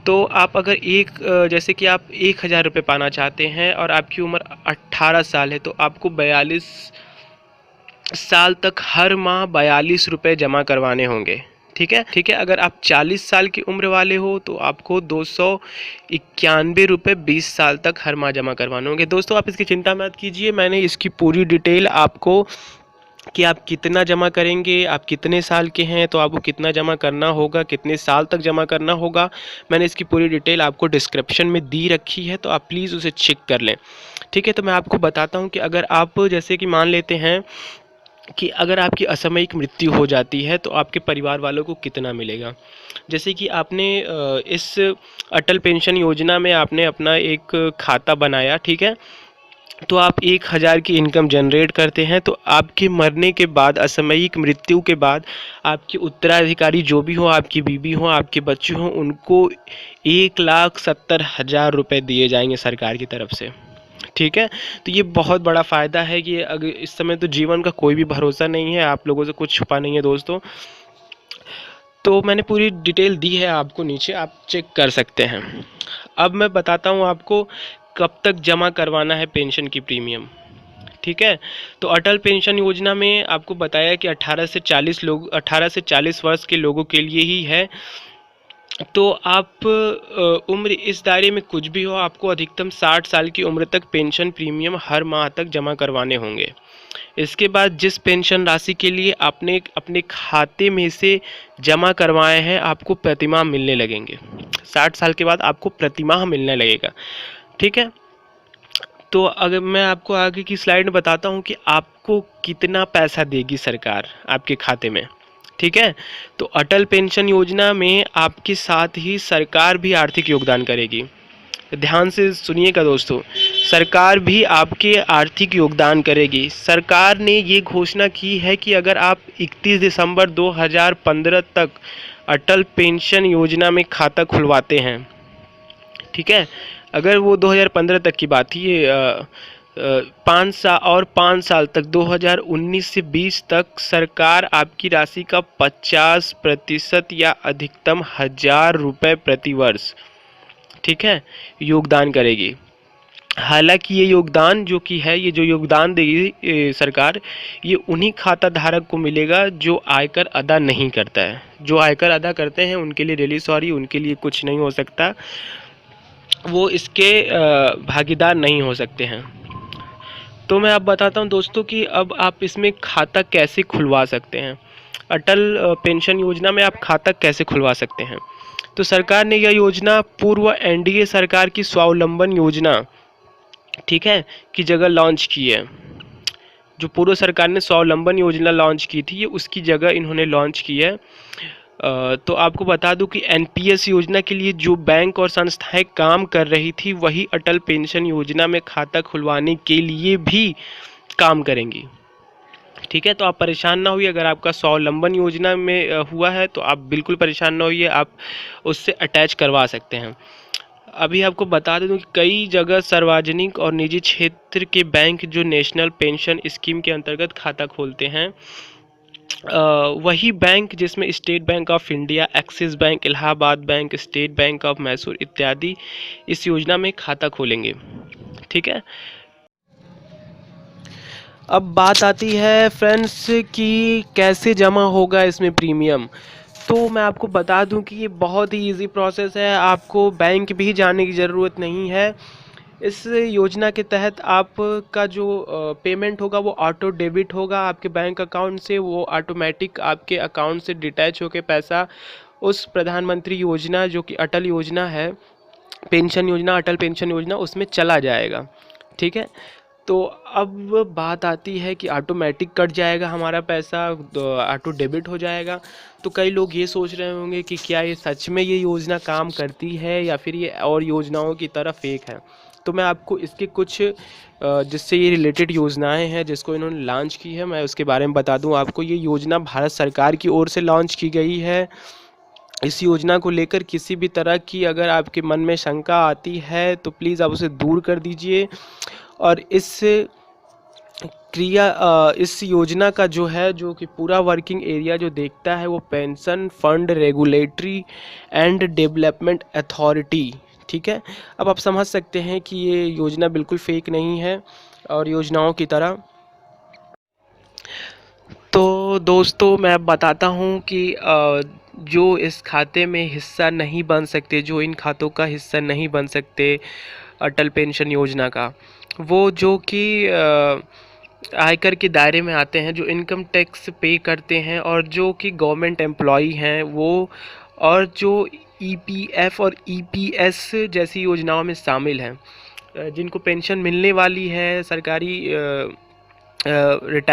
तो आप अगर जैसे कि आप 1000 रुपये पाना चाहते हैं और आपकी उम्र 18 साल है, तो आपको 42 साल तक हर माह 42 रुपये जमा करवाने होंगे। ठीक है। अगर आप 40 साल की उम्र वाले हो तो आपको 291 रुपये 20 साल तक हर माह जमा करवाने होंगे। दोस्तों आप इसकी चिंता मत कीजिए, मैंने इसकी पूरी डिटेल आपको कि आप कितना जमा करेंगे, आप कितने साल के हैं तो आपको कितना जमा करना होगा, कितने साल तक जमा करना होगा, मैंने इसकी पूरी डिटेल आपको डिस्क्रिप्शन में दी रखी है, तो आप प्लीज़ उसे चेक कर लें। ठीक है, तो मैं आपको बताता हूँ कि अगर आप जैसे कि मान लेते हैं कि अगर आपकी असामयिक मृत्यु हो जाती है तो आपके परिवार वालों को कितना मिलेगा। जैसे कि आपने इस अटल पेंशन योजना में आपने अपना एक खाता बनाया, ठीक है, तो आप 1000 की इनकम जनरेट करते हैं, तो आपके मरने के बाद, असामयिक मृत्यु के बाद, आपके उत्तराधिकारी जो भी हो, आपकी बीवी हो, आपके बच्चे हों, उनको 1,70,000 रुपये दिए जाएंगे सरकार की तरफ से। ठीक है, तो ये बहुत बड़ा फ़ायदा है कि अगर इस समय तो जीवन का कोई भी भरोसा नहीं है, आप लोगों से कुछ छुपा नहीं है दोस्तों। तो मैंने पूरी डिटेल दी है आपको, नीचे आप चेक कर सकते हैं। अब मैं बताता हूँ आपको कब तक जमा करवाना है पेंशन की प्रीमियम। ठीक है, तो अटल पेंशन योजना में आपको बताया कि 18 से 40 वर्ष के लोगों के लिए ही है। तो आप उम्र इस दायरे में कुछ भी हो, आपको अधिकतम 60 साल की उम्र तक पेंशन प्रीमियम हर माह तक जमा करवाने होंगे। इसके बाद जिस पेंशन राशि के लिए आपने अपने खाते में से जमा करवाए हैं, आपको प्रतिमाह मिलने लगेंगे। 60 साल के बाद आपको प्रतिमाह मिलने लगेगा। ठीक है, तो अगर मैं आपको आगे की स्लाइड में बताता हूँ कि आपको कितना पैसा देगी सरकार आपके खाते में। ठीक है, तो अटल पेंशन योजना में आपके साथ ही सरकार भी आर्थिक योगदान करेगी। ध्यान से सुनिएगा दोस्तों, सरकार भी आपके आर्थिक योगदान करेगी। सरकार ने ये घोषणा की है कि अगर आप 31 दिसंबर 2015 तक अटल पेंशन योजना में खाता खुलवाते हैं, ठीक है, अगर वो 2015 तक की बात थी, ये 5 साल तक 2019 से 20 तक सरकार आपकी राशि का 50% या अधिकतम 1000 रुपये प्रति वर्ष, ठीक है, योगदान करेगी। हालांकि ये योगदान जो कि है, ये जो योगदान देगी सरकार, ये उन्हीं खाता धारक को मिलेगा जो आयकर अदा नहीं करता है। जो आयकर अदा करते हैं उनके लिए रियली सॉरी, उनके लिए कुछ नहीं हो सकता, वो इसके भागीदार नहीं हो सकते हैं। तो मैं अब बताता हूं दोस्तों कि अब आप इसमें खाता कैसे खुलवा सकते हैं। अटल पेंशन योजना में आप खाता कैसे खुलवा सकते हैं। तो सरकार ने यह योजना पूर्व एनडीए सरकार की स्वावलंबन योजना, ठीक है, की जगह लॉन्च की है। जो पूर्व सरकार ने स्वावलंबन योजना लॉन्च की थी, ये उसकी जगह इन्होंने लॉन्च की है। तो आपको बता दूं कि एनपीएस योजना के लिए जो बैंक और संस्थाएं काम कर रही थी, वही अटल पेंशन योजना में खाता खुलवाने के लिए भी काम करेंगी। ठीक है, तो आप परेशान ना होइए, अगर आपका स्वावलंबन योजना में हुआ है तो आप बिल्कुल परेशान ना होइए, आप उससे अटैच करवा सकते हैं। अभी आपको बता दूं कि कई जगह सार्वजनिक और निजी क्षेत्र के बैंक जो नेशनल पेंशन स्कीम के अंतर्गत खाता खोलते हैं, वही बैंक जिसमें state bank of India, axis bank, Allahabad bank, state bank of Mysore इत्यादि इस योजना में खाता खोलेंगे। ठीक है, अब बात आती है फ्रेंड्स कि कैसे जमा होगा इसमें प्रीमियम। तो मैं आपको बता दूं कि ये बहुत ही इजी प्रोसेस है, आपको बैंक भी जाने की ज़रूरत नहीं है। इस योजना के तहत आपका जो पेमेंट होगा वो ऑटो डेबिट होगा आपके बैंक अकाउंट से, वो ऑटोमेटिक आपके अकाउंट से डिटैच होकर पैसा उस प्रधानमंत्री योजना जो कि अटल योजना है, पेंशन योजना, अटल पेंशन योजना, उसमें चला जाएगा। ठीक है, तो अब बात आती है कि ऑटोमेटिक कट जाएगा हमारा पैसा, ऑटो डेबिट हो जाएगा। तो कई लोग ये सोच रहे होंगे कि क्या ये सच में ये योजना काम करती है या फिर ये और योजनाओं की तरह फेक है। तो मैं आपको इसके कुछ जिससे ये रिलेटेड योजनाएं हैं जिसको इन्होंने लॉन्च की है, मैं उसके बारे में बता दूं आपको। ये योजना भारत सरकार की ओर से लॉन्च की गई है। इस योजना को लेकर किसी भी तरह की अगर आपके मन में शंका आती है तो प्लीज़ आप उसे दूर कर दीजिए। और इस इस योजना का जो है, जो कि पूरा वर्किंग एरिया जो देखता है, वो pension fund regulatory and development authority. ठीक है, अब आप समझ सकते हैं कि ये योजना बिल्कुल फेक नहीं है और योजनाओं की तरह। तो दोस्तों मैं अब बताता हूँ कि जो इस खाते में हिस्सा नहीं बन सकते, जो इन खातों का हिस्सा नहीं बन सकते अटल पेंशन योजना का, वो जो कि आयकर के दायरे में आते हैं, जो इनकम टैक्स पे करते हैं और जो कि गवर्नमेंट एम्प्लॉई हैं वो, और जो ईपीएफ और ईपीएस जैसी योजनाओं में शामिल हैं, जिनको पेंशन मिलने वाली है, सरकारी रिटायरमेंट